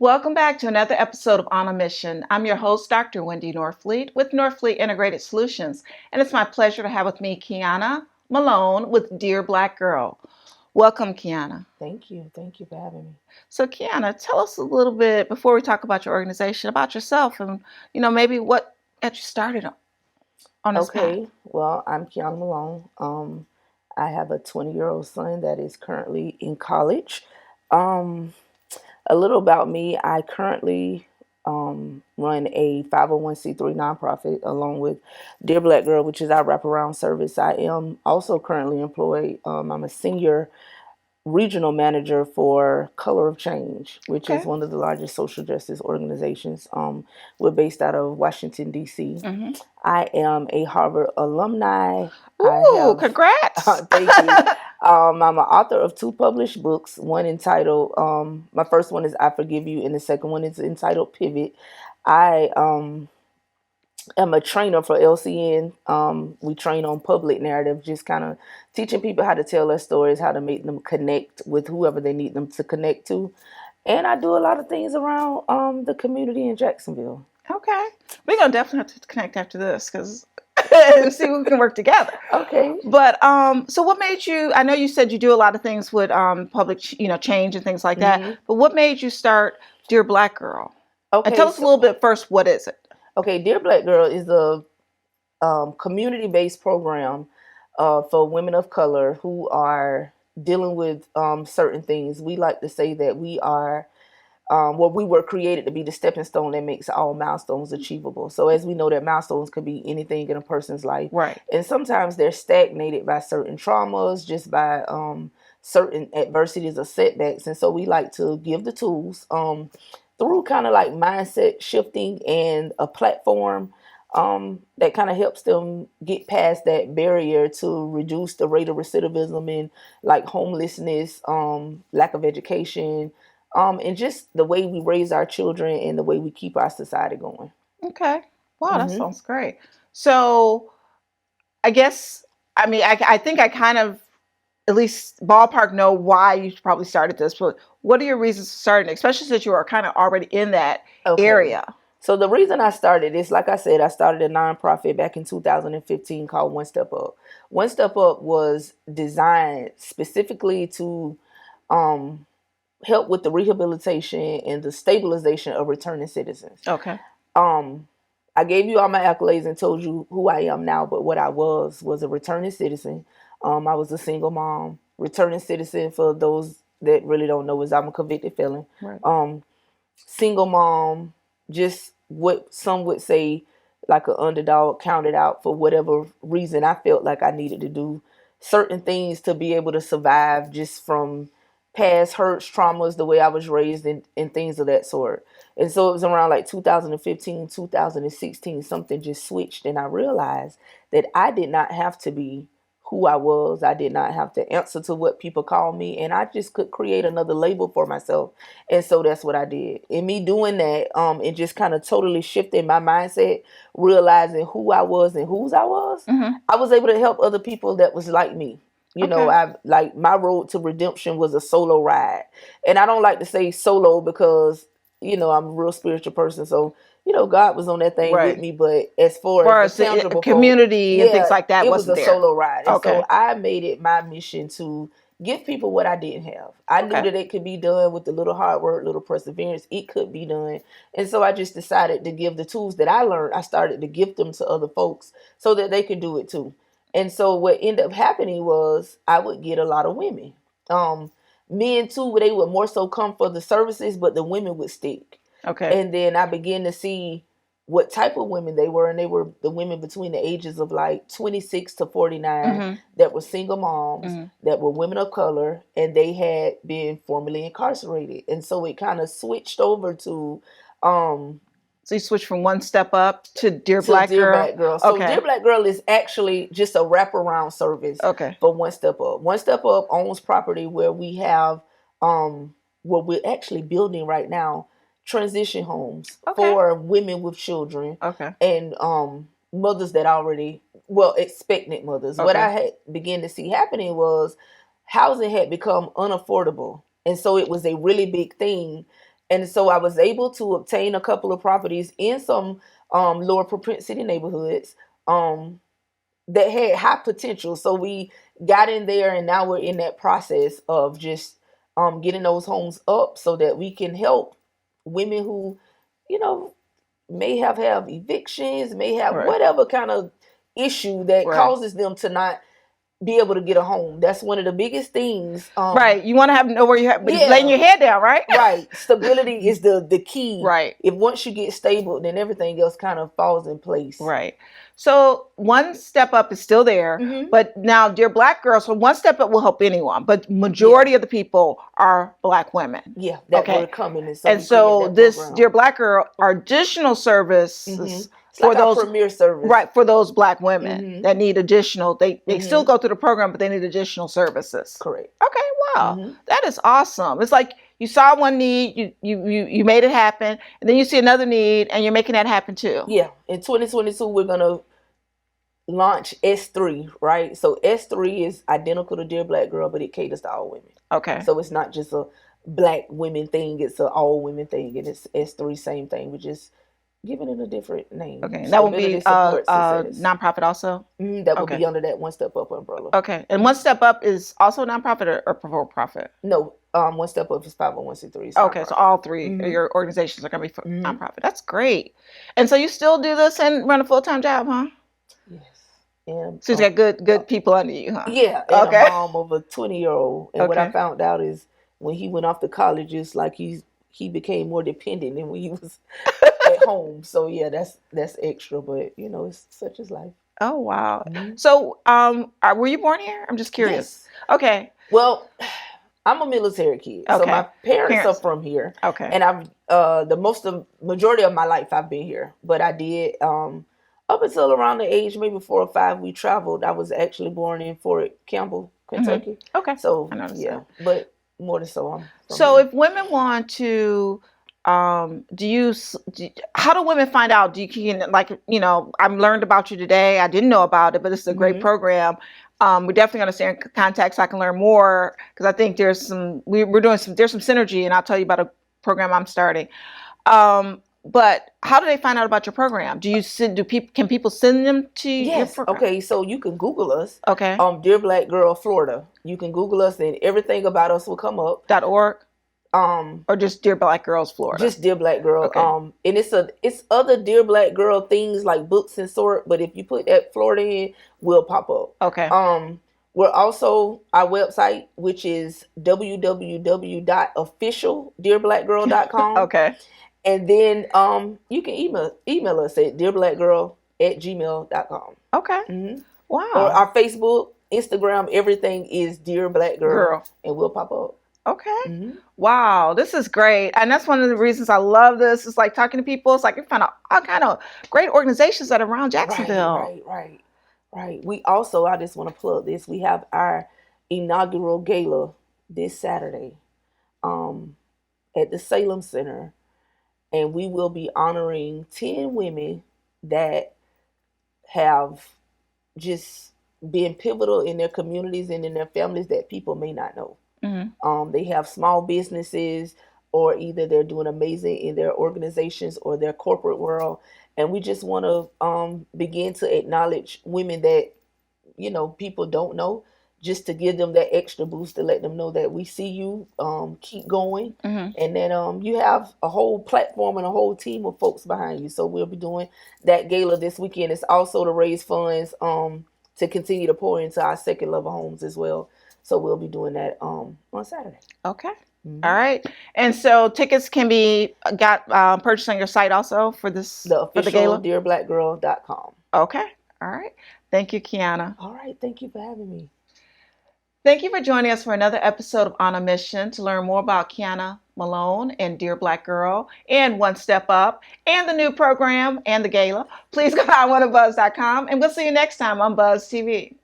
Welcome back to another episode of On a Mission. I'm your host, Dr. Wendy Norfleet with Norfleet Integrated Solutions, and it's my pleasure to have with me Qiana Malone with Dear Black Girl. Welcome, Qiana. Thank you. Thank you for having me. So, Qiana, tell us a little bit before we talk about your organization, about yourself, and maybe what got you started on this path. Okay, well, I'm Qiana Malone. I have a 20-year-old son that is currently in college. Um, a little about me: I currently run a 501c3 nonprofit along with Dear Black Girl, which is our wraparound service. I am also currently employed. I'm a senior regional manager for Color of Change, which is Okay. one of the largest social justice organizations. We're based out of Washington, D.C. Mm-hmm. I am a Harvard alumni. I Ooh, have, congrats. thank you. I'm an author of 2 published books, one entitled, my first one is I Forgive You, and the second one is entitled Pivot. I am a trainer for LCN. We train on public narrative, just kind of teaching people how to tell their stories, how to make them connect with whoever they need them to connect to. And I do a lot of things around the community in Jacksonville. Okay. We're going to definitely have to connect after this because and see who can work together. Okay. But so what made you? I know you said you do a lot of things with public, change and things like that. Mm-hmm. But what made you start Dear Black Girl? And Okay. tell us a little bit first. What is it? Okay. Dear Black Girl is a community-based program for women of color who are dealing with certain things. We like to say that we are we were created to be the stepping stone that makes all milestones achievable. So as we know that milestones could be anything in a person's life. Right. And sometimes they're stagnated by certain traumas, just by certain adversities or setbacks. And so we like to give the tools through kind of like mindset shifting and a platform that kind of helps them get past that barrier to reduce the rate of recidivism and like homelessness, lack of education, and just the way we raise our children and the way we keep our society going. Okay. Wow, that Mm-hmm. sounds great. So I guess I think I kind of at least ballpark know why you probably started this. But what are your reasons for starting, especially since you are kind of already in that Okay. area? So the reason I started is, like I said, I started a nonprofit back in 2015 called One Step Up. One Step Up was designed specifically to um, help with the rehabilitation and the stabilization of returning citizens. Okay. Um, I gave you all my accolades and told you who I am now, but what I was a returning citizen. I was a single mom. Returning citizen, for those that really don't know, is I'm a convicted felon. Right. Single mom, just what some would say like an underdog, counted out for whatever reason. I felt like I needed to do certain things to be able to survive just from past hurts, traumas, the way I was raised, and things of that sort. And so it was around like 2015, 2016, something just switched, and I realized that I did not have to be who I was. I did not have to answer to what people call me, and I just could create another label for myself. And so that's what I did. In me doing that, it just kind of totally shifted my mindset, realizing who I was and whose I was. Mm-hmm. I was able to help other people that was like me. You know, Okay. I like my road to redemption was a solo ride. And I don't like to say solo because, I'm a real spiritual person. So, God was on that thing with Right. me. But as far Far as as the the tangible community and things yeah, like that it was wasn't a there. solo ride. And Okay. so I made it my mission to give people what I didn't have. I knew Okay. that it could be done with a little hard work, little perseverance. It could be done. And so I just decided to give the tools that I learned. I started to give them to other folks so that they could do it too. And so what ended up happening was I would get a lot of women. Men too, they would more so come for the services, but the women would stick. Okay. And then I began to see what type of women they were, and they were the women between the ages of like 26 to 49 Mm-hmm. that were single moms, Mm-hmm. that were women of color, and they had been formerly incarcerated. And so it kind of switched over So you switched from One Step Up to Dear to Black Dear Girl. Black Girl. So Okay. Dear Black Girl is actually just a wraparound service Okay. for One Step Up. One Step Up owns property where we have what we're actually building right now, transition homes Okay. for women with children Okay. and mothers that already, well, expectant mothers. What Okay. I had began to see happening was housing had become unaffordable, and so it was a really big thing. And so I was able to obtain a couple of properties in some lower propensity neighborhoods that had high potential. So we got in there, and now we're in that process of just getting those homes up so that we can help women who, you know, may have evictions, may have Right. whatever kind of issue that Right. causes them to not be able to get a home. That's one of the biggest things. Right. You want to know where you have, Yeah. laying your head down, right? Right. Stability is the key. Right. If once you get stable, then everything else kind of falls in place. Right. So One Step Up is still there, but now Dear Black Girls, so One Step Up will help anyone, but majority of the people are Black women. Yeah, that were coming. And so this program. Dear Black Girl are additional services it's for like those premier service. Right, for those Black women that need additional, they still go through the program, but they need additional services. Correct. Okay, wow. That is awesome. It's like you saw one need, you made it happen, and then you see another need, and you're making that happen too. Yeah. In 2022, we're gonna launch S3, right? So S3 is identical to Dear Black Girl, but it caters to all women. Okay. So it's not just a Black women thing; it's an all women thing, and it's S3, same thing. We just giving it a different name. Okay, and that will be nonprofit also. That will be under that One Step Up umbrella. Okay, and One Step Up is also nonprofit or for profit? No, One Step Up is 501c3. Okay, so all three of your organizations are going to be for nonprofit. That's great. And so you still do this and run a full-time job, huh? Yes. And so you got good people under you, huh? Yeah. And a mom of a 20-year-old. And what I found out is when he went off to college, it's like he became more dependent than when he was at home. So yeah, that's extra, but you know, it's such is life. Oh wow. So were you born here? I'm just curious. Yes. Okay. Well, I'm a military kid. So my parents are from here. Okay. And I've the majority of my life I've been here. But I did up until around the age maybe 4 or 5 we traveled. I was actually born in Fort Campbell, Kentucky. Okay. So yeah, but more than so So if women want to how do women find out? Do you I've learned about you today. I didn't know about it, but it's a great program. We're definitely going to stay in contact so I can learn more, because I think there's some synergy, and I'll tell you about a program I'm starting. But how do they find out about your program? Can people send them to you? Yes. Okay, so you can Google us. Okay. Dear Black Girl Florida. You can Google us and everything about us will come up. .org. Or just Dear Black Girls Florida. Just Dear Black Girl. Okay. And it's other Dear Black Girl things like books and sort, but if you put that Florida in, we'll pop up. Okay. We're also our website, which is www.officialdearblackgirl.com. Okay. And then you can email us at dearblackgirl@gmail.com. Okay. Wow. Or our Facebook, Instagram, everything is Dear Black Girl. And we'll pop up. Okay. Wow, this is great. And that's one of the reasons I love this. It's like talking to people. It's like you find out all kind of great organizations that are around Jacksonville. Right. We also, I just want to plug this. We have our inaugural gala this Saturday at the Salem Center. And we will be honoring 10 women that have just been pivotal in their communities and in their families that people may not know. They have small businesses, or either they're doing amazing in their organizations or their corporate world. And we just want to begin to acknowledge women that, people don't know, just to give them that extra boost to let them know that we see you, keep going. And then you have a whole platform and a whole team of folks behind you. So we'll be doing that gala this weekend. It's also to raise funds to continue to pour into our second level homes as well. So we'll be doing that on Saturday. Okay. All right. And so tickets can be purchased on your site also for this, the official for the gala? dearblackgirl.com. Okay. All right. Thank you, Qiana. All right. Thank you for having me. Thank you for joining us for another episode of On a Mission. To learn more about Qiana Malone and Dear Black Girl and One Step Up and the new program and the gala, please go to iwannabuzz.com, and we'll see you next time on Buzz TV.